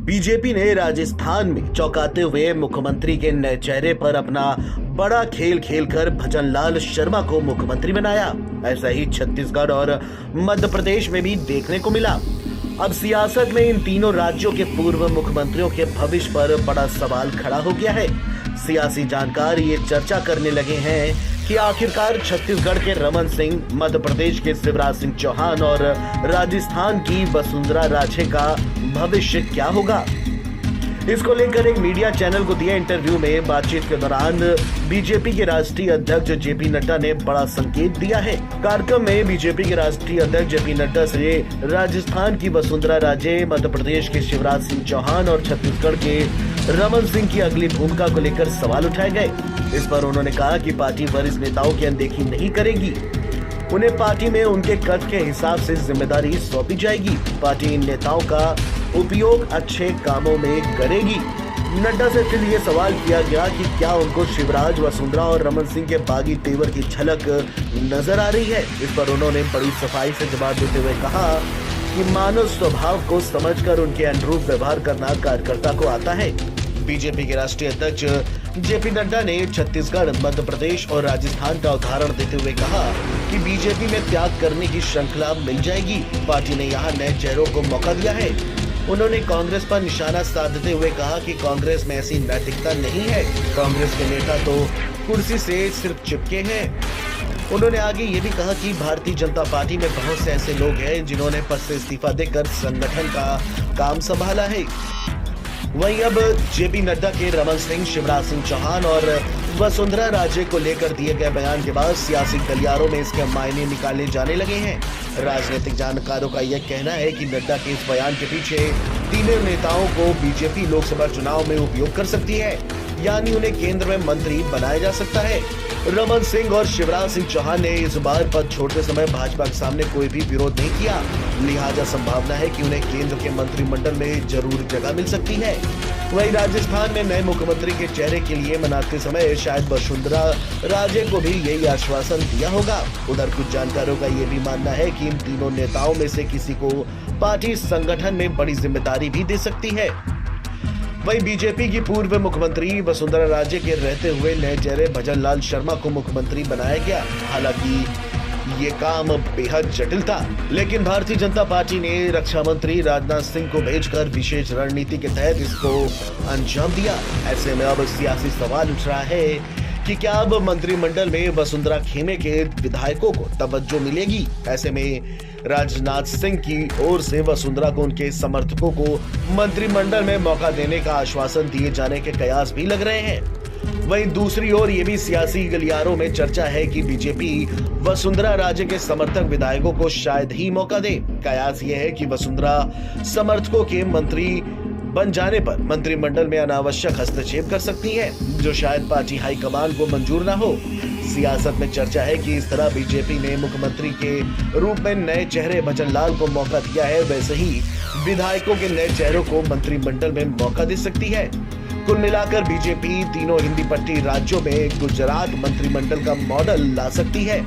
BJP ने राजस्थान में चौंकाते हुए मुख्यमंत्री के नए चेहरे पर अपना बड़ा खेल खेलकर भजनलाल शर्मा को मुख्यमंत्री बनाया। ऐसा ही छत्तीसगढ़ और मध्य प्रदेश में भी देखने को मिला। अब सियासत में इन तीनों राज्यों के पूर्व मुख्यमंत्रियों के भविष्य पर बड़ा सवाल खड़ा हो गया है। सियासी जानकार ये चर्चा करने लगे हैं कि आखिरकार छत्तीसगढ़ के रमन सिंह, मध्य प्रदेश के शिवराज सिंह चौहान और राजस्थान की वसुंधरा राजे का भविष्य क्या होगा। इसको लेकर एक मीडिया चैनल को दिए इंटरव्यू में बातचीत के दौरान बीजेपी के राष्ट्रीय अध्यक्ष जेपी नड्डा ने बड़ा संकेत दिया है। कार्यक्रम में बीजेपी के राष्ट्रीय अध्यक्ष जेपी नड्डा से राजस्थान की वसुंधरा राजे, मध्य प्रदेश के शिवराज सिंह चौहान और छत्तीसगढ़ के रमन सिंह की अगली भूमिका को लेकर सवाल उठाए गए। इस पर उन्होंने कहा कि पार्टी वरिष्ठ नेताओं की अनदेखी नहीं करेगी, उन्हें पार्टी में उनके कद के हिसाब से जिम्मेदारी सौंपी जाएगी। पार्टी इन नेताओं का उपयोग अच्छे कामों में करेगी। नड्डा से फिर ये सवाल किया गया कि क्या उनको शिवराज, वसुंधरा और रमन सिंह के बागी तेवर की झलक नजर आ रही है। इस पर उन्होंने बड़ी सफाई से जवाब देते हुए कहा कि मानव स्वभाव को समझकर उनके अनुरूप व्यवहार करना कार्यकर्ता को आता है। बीजेपी के राष्ट्रीय अध्यक्ष जेपी नड्डा ने छत्तीसगढ़, मध्य प्रदेश और राजस्थान का उदाहरण देते हुए कहा कि बीजेपी में त्याग करने की श्रृंखला मिल जाएगी। पार्टी ने यहाँ नए चेहरों को मौका दिया है। उन्होंने कांग्रेस पर निशाना साधते हुए कहा कि कांग्रेस में ऐसी नैतिकता नहीं है। कांग्रेस के नेता तो कुर्सी से सिर्फ चिपके हैं। उन्होंने आगे ये भी कहा कि भारतीय जनता पार्टी में बहुत से ऐसे लोग हैं जिन्होंने पद से इस्तीफा देकर संगठन का काम संभाला है। वहीं अब जेपी नड्डा के रमन सिंह, शिवराज सिंह चौहान और वसुंधरा राजे को लेकर दिए गए बयान के बाद सियासी गलियारों में इसके मायने निकाले जाने लगे हैं। राजनीतिक जानकारों का यह कहना है कि नड्डा के इस बयान के पीछे तीनों नेताओं को बीजेपी लोकसभा चुनाव में उपयोग कर सकती है, यानी उन्हें केंद्र में मंत्री बनाया जा सकता है। रमन सिंह और शिवराज सिंह चौहान ने इस बार पद छोड़ते समय भाजपा के सामने कोई भी विरोध नहीं किया, लिहाजा संभावना है कि उन्हें केंद्र के मंत्रिमंडल में जरूर जगह मिल सकती है। वहीं राजस्थान में नए मुख्यमंत्री के चेहरे के लिए मनाते समय शायद वसुंधरा राजे को भी यही आश्वासन दिया होगा। उधर कुछ जानकारों का ये भी मानना है कि इन तीनों नेताओं में से किसी को पार्टी संगठन में बड़ी जिम्मेदारी भी दे सकती है। वहीं बीजेपी की पूर्व मुख्यमंत्री वसुंधरा राजे के रहते हुए नए चेहरे भजनलाल शर्मा को मुख्यमंत्री बनाया गया। हालांकि ये काम बेहद जटिल था, लेकिन भारतीय जनता पार्टी ने रक्षा मंत्री राजनाथ सिंह को भेजकर विशेष रणनीति के तहत इसको अंजाम दिया। ऐसे में अब सियासी सवाल उठ रहा है कि क्या अब मंत्रिमंडल में वसुंधरा खेमे के विधायकों को तवज्जो मिलेगी। ऐसे में राजनाथ सिंह की ओर से वसुंधरा को उनके समर्थकों को मंत्रिमंडल में मौका देने का आश्वासन दिए जाने के कयास भी लग रहे हैं। वहीं दूसरी ओर ये भी सियासी गलियारों में चर्चा है कि बीजेपी वसुंधरा राजे के समर्थक विधायकों को शायद ही मौका दे। कयास ये है कि वसुंधरा समर्थकों के मंत्री बन जाने पर मंत्रिमंडल में अनावश्यक हस्तक्षेप कर सकती है, जो शायद पार्टी हाईकमान को मंजूर न हो। सियासत में चर्चा है कि इस तरह बीजेपी ने मुख्यमंत्री के रूप में नए चेहरे भजनलाल को मौका दिया है, वैसे ही विधायकों के नए चेहरों को मंत्रिमंडल में मौका दे सकती है। कुल मिलाकर बीजेपी तीनों हिंदी पट्टी राज्यों में गुजरात मंत्रिमंडल का मॉडल ला सकती है।